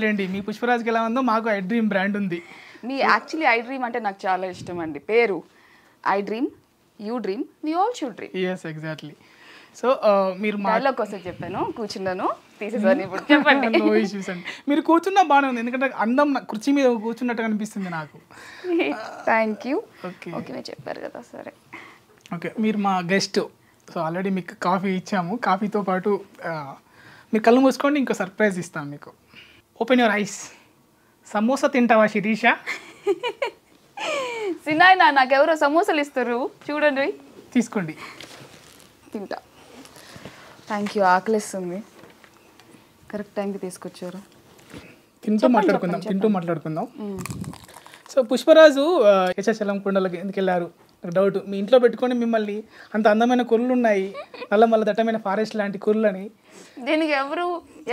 లేండి మీ పుష్పరాజ్కి ఎలా ఉందో మాకు ఐ డ్రీమ్ బ్రాండ్ ఉంది. మీ యాక్చువల్లీ ఐ డ్రీమ్ అంటే నాకు చాలా ఇష్టం అండి. పేరు I dream, you dream, we all should dream. Yes exactly. So మీరు డైలాగ్ కోసం చెప్పాను, కూర్చున్నాను, తీసేసాను. ఇప్పుడు చెప్పండి. నో ఇష్యూస్ అండి. మీరు కూర్చున్నా బాగానే ఉంది, ఎందుకంటే అందం కుర్చీ మీద కూర్చున్నట్టు అనిపిస్తుంది నాకు. Thank you. ఓకే ఓకే మీరు చెప్పారు కదా, సరే. ఓకే మీరు మా గెస్ట్. సో ఆల్రెడీ మీకు కాఫీ ఇచ్చాము, కాఫీతో పాటు మీరు కళ్ళు మూసుకోండి, ఇంకో సర్ప్రైజ్ ఇస్తాం మీకు. Open your eyes. సమోసా తింటావా శిరీష? సినాయినా నాకెవరో సమోసాలు ఇస్తారు, చూడండి. తీసుకోండి. తింటా. థ్యాంక్ యూ, ఆకలిస్తుంది. కరెక్ట్ టైంకి తీసుకొచ్చారు. తింటూ మాట్లాడుకుందాం. సో పుష్పరాజు యశాచలం కొండలకి ఎందుకు వెళ్ళారు డౌట్. మీ ఇంట్లో పెట్టుకొని మిమ్మల్ని అంత అందమైన కుర్రలు ఉన్నాయి, నల్లమల్ల దట్టమైన ఫారెస్ట్ లాంటి కుర్రలని. దీనికి ఎవరు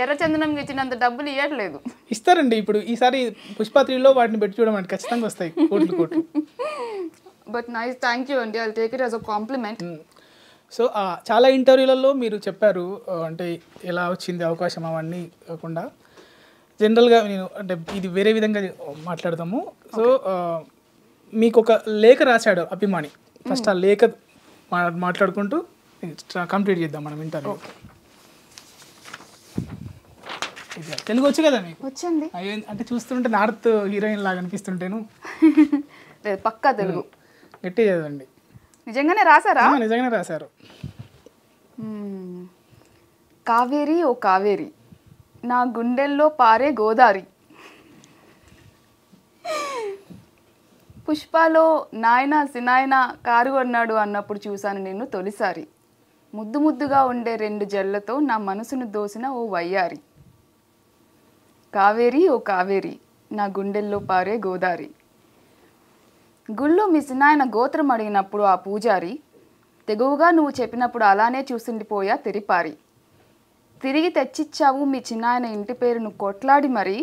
ఎర్రచందనం ఇచ్చినంత డబ్బులు ఇవ్వట్లేదు. ఇస్తారండి. ఇప్పుడు ఈసారి పుష్ప 3లో వాటిని పెట్టి చూడమండి, ఖచ్చితంగా వస్తాయి కోట్లు. బట్ నైస్, థ్యాంక్ యూ అండి. I take it as a compliment. So చాలా ఇంటర్వ్యూలలో మీరు చెప్పారు, అంటే ఎలా వచ్చింది అవకాశం అవన్నీ కాకుండా జనరల్గా నేను అంటే ఇది వేరే విధంగా మాట్లాడతాము. సో మీకు ఒక లేఖ రాశాడు అభిమాని. ఫస్ట్ ఆ లేఖ మాట్లాడుకుంటూ కంప్లీట్ చేద్దాం మనం ఇంటర్వ్యూ. తెలుగు వచ్చు కదా మీకు? వచ్చండి. అంటే చూస్తుంటే నార్త్ హీరోయిన్ లాగా అనిపిస్తుంటేను. పక్కా తెలుగు. గట్టి చదవండి. నిజంగానే రాసారా? నిజంగానే రాశారు. కావేరి ఓ కావేరి, నా గుండెల్లో పారే గోదారి. పుష్పలో నాయన సినాయన కారు కొన్నాడు అన్నప్పుడు చూశాను నిన్ను తొలిసారి. ముద్దు ముద్దుగా ఉండే 2 జళ్లతో నా మనసును దోసిన ఓ వయ్యారి. కావేరి ఓ కావేరి, నా గుండెల్లో పారే గోదారి. గుళ్ళో మీ సినాయన గోత్రం అడిగినప్పుడు ఆ పూజారి, తెగువగా నువ్వు చెప్పినప్పుడు అలానే చూసిండిపోయా తెరిపారి. తిరిగి తెచ్చిచ్చావు మీ చిన్నాయన ఇంటి పేరును కొట్లాడి మరి.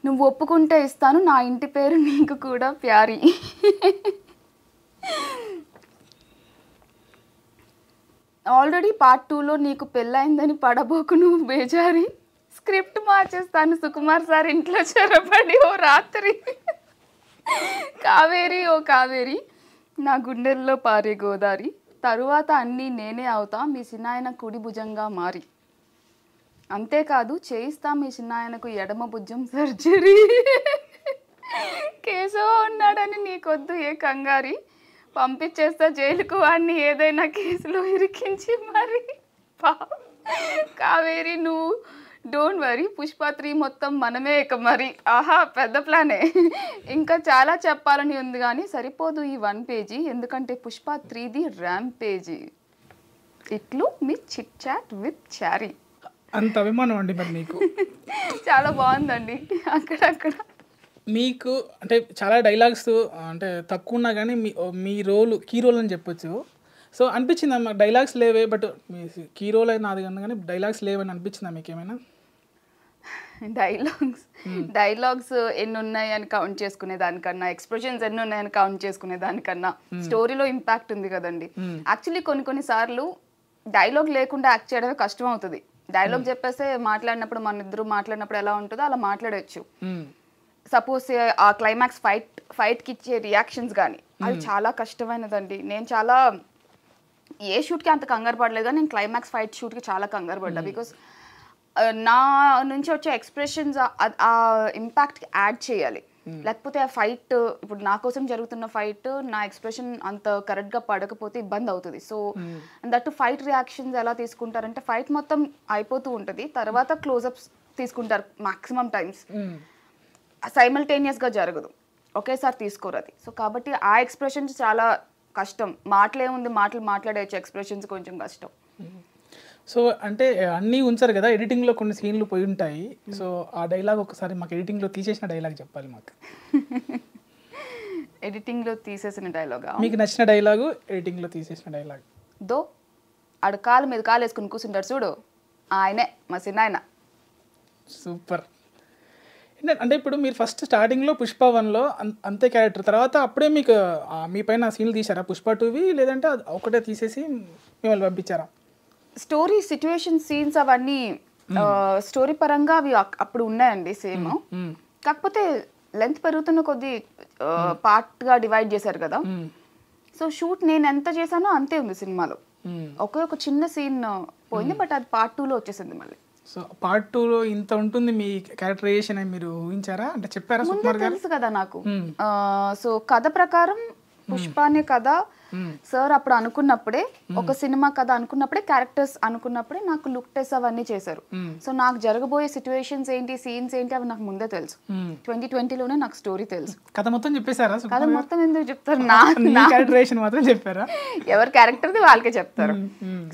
నువ్వు ఒప్పుకుంటే ఇస్తాను నా ఇంటి పేరు నీకు కూడా ప్యారి. ఆల్రెడీ పార్ట్ 2లో నీకు పెళ్ళైందని పడబోకు నువ్వు బేజారి. స్క్రిప్ట్ మార్చేస్తాను సుకుమార్ సార్ ఇంట్లో చెరపడి ఓ రాత్రి. కావేరి ఓ కావేరి, నా గుండెల్లో పారే గోదారి. తరువాత అన్నీ నేనే అవుతా మీ చిన్నాయన కుడి భుజంగా మారి. అంతేకాదు చేయిస్తా మీ చిన్నాయనకు ఎడమ భుజం సర్జరీ. కేశవ ఉన్నాడని నీకొద్దు ఏ కంగారి, పంపించేస్తా జైలుకు వాడిని ఏదైనా కేసులో ఇరికించి మరి. కావేరి నువ్వు డోంట్ వరీ, పుష్ప 3 మొత్తం మనమే ఇక మరి. ఆహా పెద్ద ప్లానే. ఇంకా చాలా చెప్పాలని ఉంది కానీ సరిపోదు ఈ 1 పేజీ, ఎందుకంటే పుష్ప 3ది ర్యామ్ పేజీ. ఇట్లు మీ చిట్ చాట్ విత్ చారీ. అంత అభిమానం అండి మరి మీకు. చాలా బాగుందండి. అక్కడక్కడ మీకు అంటే చాలా డైలాగ్స్ అంటే తక్కువ ఉన్నా కానీ మీ కీ రోల్ అని చెప్పొచ్చు. సో అనిపించిందా మాకు డైలాగ్స్ లేవే, బట్ మీ కీ రోల్ అయినా అది కానీ డైలాగ్స్ లేవని అనిపించిందా మీకు ఏమైనా? డైలాగ్స్ ఎన్ని ఉన్నాయని కౌంట్ చేసుకునే దానికన్నా, ఎక్స్ప్రెషన్స్ ఎన్ని ఉన్నాయని కౌంట్ చేసుకునే దానికన్నా స్టోరీలో ఇంపాక్ట్ ఉంది కదండి. యాక్చువల్లీ కొన్ని సార్లు డైలాగ్ లేకుండా యాక్ట్ చేయడమే కష్టం అవుతుంది. డైలాగ్ చెప్పేస్తే మాట్లాడినప్పుడు మన ఇద్దరు మాట్లాడినప్పుడు ఎలా ఉంటుందో అలా మాట్లాడవచ్చు. సపోజ్ ఆ క్లైమాక్స్ ఫైట్కి ఇచ్చే రియాక్షన్స్ కానీ అది చాలా కష్టమైనదండి. నేను చాలా ఏ షూట్కి అంత కంగారు పడలేదు, కానీ నేను క్లైమాక్స్ ఫైట్ షూట్కి చాలా కంగారు పడ్డా. బికాస్ నా నుంచి వచ్చే ఎక్స్ప్రెషన్స్ ఆ ఇంపాక్ట్కి యాడ్ చేయాలి. లేకపోతే ఆ ఫైట్ ఇప్పుడు నా కోసం జరుగుతున్న ఫైట్ నా ఎక్స్ప్రెషన్ అంత కరెక్ట్గా పడకపోతే ఇబ్బంది అవుతుంది. సో దట్ ఫైట్ రియాక్షన్స్ ఎలా తీసుకుంటారంటే ఫైట్ మొత్తం అయిపోతూ ఉంటుంది, తర్వాత క్లోజప్స్ తీసుకుంటారు మ్యాక్సిమం టైమ్స్. సైమల్టేనియస్గా జరగదు, ఒకేసారి తీసుకోరు అది. సో కాబట్టి ఆ ఎక్స్ప్రెషన్స్ చాలా కష్టం. మాటలేముంది, మాట్లాడేయచ్చు, ఎక్స్ప్రెషన్స్ కొంచెం కష్టం. సో అంటే అన్నీ ఉంచారు కదా, ఎడిటింగ్లో కొన్ని సీన్లు పోయి ఉంటాయి. సో ఆ డైలాగ్ ఒకసారి మాకు ఎడిటింగ్లో తీసేసిన డైలాగ్ చెప్పాలి మాకు. ఎడిటింగ్లో తీసేసిన డైలాగా? మీకు నచ్చిన డైలాగు ఎడిటింగ్లో తీసేసిన డైలాగ్? దో ఆడు కాలు మీద కాలు వేసుకుని కూర్చుంటాడు చూడు, ఆయనే మా సిన్నాయన. సూపర్. అంటే ఇప్పుడు మీరు ఫస్ట్ స్టార్టింగ్లో పుష్ప 1లో అంతే క్యారెక్టర్, తర్వాత అప్పుడే మీకు మీ పైన సీన్లు తీసారా పుష్ప 2వి, లేదంటే ఒకటే తీసేసి మిమ్మల్ని పంపించారా? స్టోరీ సిచ్యువేషన్ సీన్స్ అవన్నీ స్టోరీ పరంగా అవి అప్పుడు ఉన్నాయండి సేమ్. కాకపోతే లెంత్ పెరుగుతున్న కొద్ది పార్ట్ గా డివైడ్ చేశారు కదా. సో షూట్ నేను ఎంత చేశానో అంతే ఉంది సినిమాలో. ఒక చిన్న సీన్ పోయింది, బట్ అది పార్ట్ 2లో వచ్చేసింది మళ్ళీ. సో పార్ట్ 2లో ఇంత ఉంటుంది మీ క్యారెక్టరైజేషన్ అని మీరు ఊహించారా, అంటే చెప్పారా సుకుమార్ గారు? తెలుసు కదా నాకు. సో కథ ప్రకారం పుష్ప అనే కథ సార్ అప్పుడు అనుకున్నప్పుడే, ఒక సినిమా కథ అనుకున్నప్పుడే, క్యారెక్టర్స్ అనుకున్నప్పుడే నాకు లుక్ టెస్ట్ అవన్నీ చేశారు. సో నాకు జరగబోయే సిచ్యువేషన్స్ ఏంటి, సీన్స్ ఏంటి అవి నాకు ముందే తెలుసు. 2020లోనే నాకు స్టోరీ తెలుసు. కథ మొత్తం చెప్పేశారా? కథ మొత్తం ఎందుకు చెప్తారు, నా క్యారెక్టరైజేషన్ మాత్రం చెప్పారా? ఎవరి క్యారెక్టర్ది వాళ్ళకే చెప్తారు.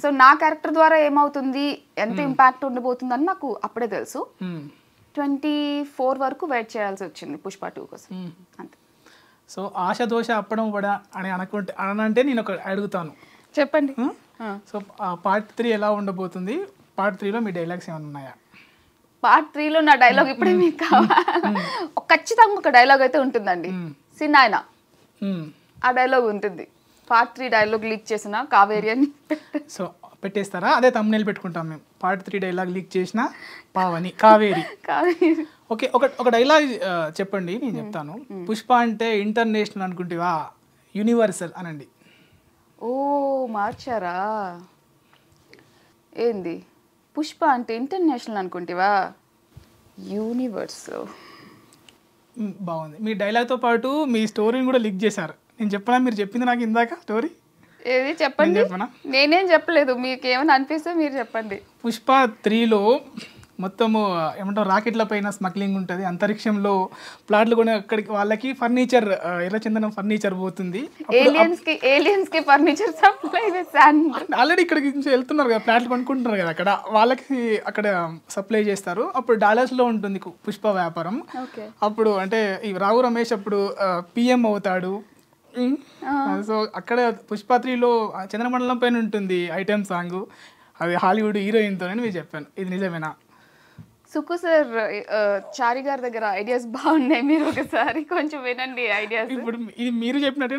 సో నా క్యారెక్టర్ ద్వారా ఏమవుతుంది, ఎంత ఇంపాక్ట్ ఉండబోతుంది అని నాకు అప్పుడే తెలుసు. 24 వరకు వెయిట్ చేయాల్సి వచ్చింది పుష్ప 2 కోసం, అంతే. సో ఆశ దోష అప్పడం వడ అని అనంటే నేను ఒక అడుగుతాను, చెప్పండి. సో పార్ట్ 3 ఎలా ఉండబోతుంది? పార్ట్ 3లో మీ డైలాగ్స్ ఏమైనా ఉన్నాయా? పార్ట్ 3లో నా డైలాగ్ ఇప్పుడే మీకు కావాలి. ఖచ్చితంగా ఒక డైలాగ్ అయితే ఉంటుందండి, సిన్నాయన. ఆ డైలాగ్ ఉంటుంది. పార్ట్ 3 డైలాగ్ లీక్ చేసిన కావేరి అని. సో పెట్టేస్తారా? అదే తమ్మునేలు పెట్టుకుంటాం మేము. పార్ట్ 3 డైలాగ్ లీక్ చేసిన పావని కావేరి. ఓకే, ఒక డైలాగ్ చెప్పండి, నేను చెప్తాను. పుష్ప అంటే ఇంటర్నేషనల్ అనుకుంటేవా యూనివర్సల్ అనండి. ఓ మార్చారా ఏంది? పుష్ప అంటే ఇంటర్నేషనల్ అనుకుంటేవా యూనివర్స్. బాగుంది. మీ డైలాగ్తో పాటు మీ స్టోరీని కూడా లీక్ చేశారు. నేను చెప్పనా? మీరు చెప్పింది నాకు ఇందాక స్టోరీ ఏది చెప్పండి. నేనేం చెప్పలేదు, మీకు ఏమైనా అనిపిస్తే మీరు చెప్పండి. పుష్ప 3లో మొత్తము ఏమంటారు, రాకెట్ల పైన స్మగ్లింగ్ ఉంటుంది, అంతరిక్షంలో ప్లాట్లు కూడా అక్కడికి వాళ్ళకి ఫర్నిచర్, ఎర్రచందనం ఫర్నిచర్ పోతుంది. ఏలియన్స్ కి ఫర్నిచర్ సప్లై ఆల్రెడీ ఇక్కడికి నుంచి వెళ్తున్నారు కదా, ప్లాట్లు కొనుక్కుంటున్నారు కదా, అక్కడ వాళ్ళకి అక్కడ సప్లై చేస్తారు. అప్పుడు డాలర్స్లో ఉంటుంది పుష్ప వ్యాపారం. అప్పుడు అంటే ఈ రావు రమేష్ అప్పుడు పిఎం అవుతాడు. సో అక్కడ పుష్ప 3లో చంద్రమండలం పైన ఉంటుంది ఐటెం సాంగ్, అది హాలీవుడ్ హీరోయిన్తో మీరు చెప్పాను. ఇది నిజమేనా? సుకు సార్, చారి గారి దగ్గర ఐడియాస్ బాగున్నాయి, మీరు ఒకసారి కొంచెం వినండి ఐడియాస్. ఇప్పుడు ఇది మీరు చెప్పినట్టే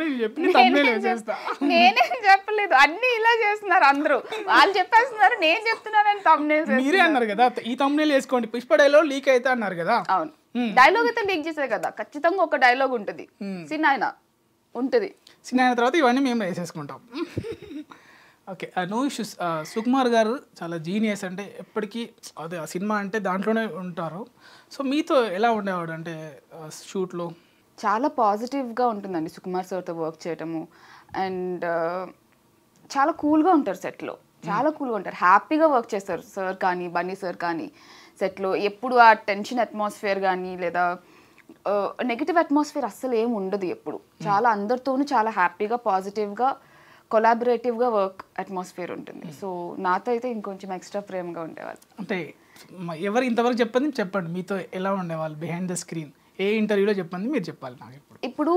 నేనేం చెప్పలేదు, అన్ని ఇలా చేస్తున్నారు అందరూ. వాళ్ళు చెప్పేస్తున్నారు, నేను చెప్తున్నానని తమ్నేల్ మీరే అన్నారు కదా, ఈ తమ్నేల్ వేసుకోండి పుష్ప డైలాగ్ లీక్ అయితే అన్నారు కదా. అవును, డైలాగ్ అయితే లీక్ చేసే కదా, ఖచ్చితంగా ఒక డైలాగ్ ఉంటుంది, సినాయన ఉంటుంది. సినాయన తర్వాత ఇవన్నీ మేము వేసేసుకుంటాం. Okay, no issues. సుకుమార్ గారు చాలా జీనియస్, అంటే ఎప్పటికీ అదే ఆ సినిమా అంటే దాంట్లోనే ఉంటారు. సో మీతో ఎలా ఉండేవాడు అంటే షూట్లో? చాలా పాజిటివ్గా ఉంటుందండి సుకుమార్ సార్తో వర్క్ చేయటము. అండ్ చాలా కూల్గా ఉంటారు సెట్లో, చాలా కూల్గా ఉంటారు, హ్యాపీగా వర్క్ చేస్తారు సార్ కానీ బన్నీ సార్ కానీ సెట్లో. ఎప్పుడు ఆ టెన్షన్ అట్మాస్ఫియర్ కానీ లేదా నెగిటివ్ అట్మాస్ఫియర్ అస్సలు ఏమి ఉండదు ఎప్పుడు. చాలా అందరితోనూ చాలా హ్యాపీగా పాజిటివ్గా కొలాబరేటివ్గా వర్క్ అట్మాస్ఫియర్ ఉంటుంది. సో నాతో అయితే ఇంకొంచెం ఎక్స్ట్రా ప్రేమగా ఉండేవాళ్ళు. అంటే ఎవరు ఇంతవరకు చెప్పండి మీతో ఎలా ఉండేవాళ్ళు బిహైండ్ ద స్క్రీన్? ఏ ఇంటర్వ్యూలో చెప్పండి, మీరు చెప్పాలి నాకు. ఇప్పుడు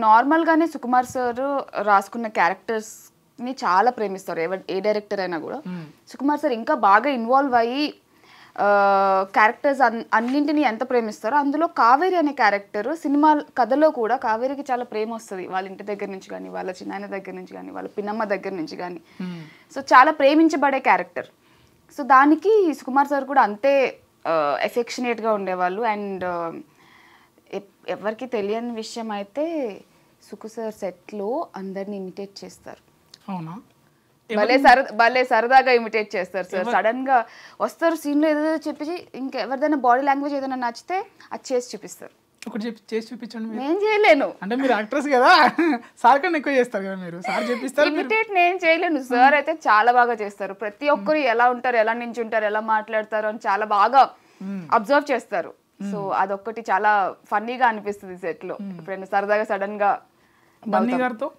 నార్మల్గానే సుకుమార్ సార్ రాసుకున్న క్యారెక్టర్స్ని చాలా ప్రేమిస్తారు, ఏ డైరెక్టర్ అయినా కూడా. సుకుమార్ సార్ ఇంకా బాగా ఇన్వాల్వ్ అయ్యి క్యారెక్టర్స్ అన్నింటినీ ఎంత ప్రేమిస్తారో, అందులో కావేరి అనే క్యారెక్టర్ సినిమా కథలో కూడా కావేరికి చాలా ప్రేమ వస్తుంది, వాళ్ళ ఇంటి దగ్గర నుంచి కానీ, వాళ్ళ చిన్నాయన దగ్గర నుంచి కానీ, వాళ్ళ పిన్నమ్మ దగ్గర నుంచి కానీ. సో చాలా ప్రేమించబడే క్యారెక్టర్. సో దానికి సుకుమార్ సార్ కూడా అంతే ఎఫెక్షనేట్గా ఉండేవాళ్ళు. అండ్ ఎవరికి తెలియని విషయం అయితే సుకు సార్ సెట్లో అందరిని ఇమిటేట్ చేస్తారు. అవునా? భలే సరదాగా ఇమిటేట్ చేస్తారు సార్. సడన్ గా వస్తారు సీన్లో ఏదో చెప్పి, ఇంకా ఎవరిదైనా బాడీ లాంగ్వేజ్ ఏదైనా నచ్చితే అది చేసి చూపిస్తారు. ఒకటి చేసి చూపించండి. నేను చేయలేను, అంటే మీరు యాక్ట్రెస్ కదా, సార్ కన్నా ఎక్కువ చేస్తారు కదా మీరు, సార్ చెప్పిస్తారు. ఇమిటేట్ నేను చేయలేను, సార్ అయితే చాలా బాగా చేస్తారు. ప్రతి ఒక్కరు ఎలా ఉంటారు, ఎలా నించుంటారు, ఎలా మాట్లాడతారు అని చాలా బాగా అబ్జర్వ్ చేస్తారు. సో అదొక్కటి చాలా ఫన్నీగా అనిపిస్తుంది సెట్ లో. ఎప్పుడైనా సరదాగా సడన్ గా. బన్నీ గారితో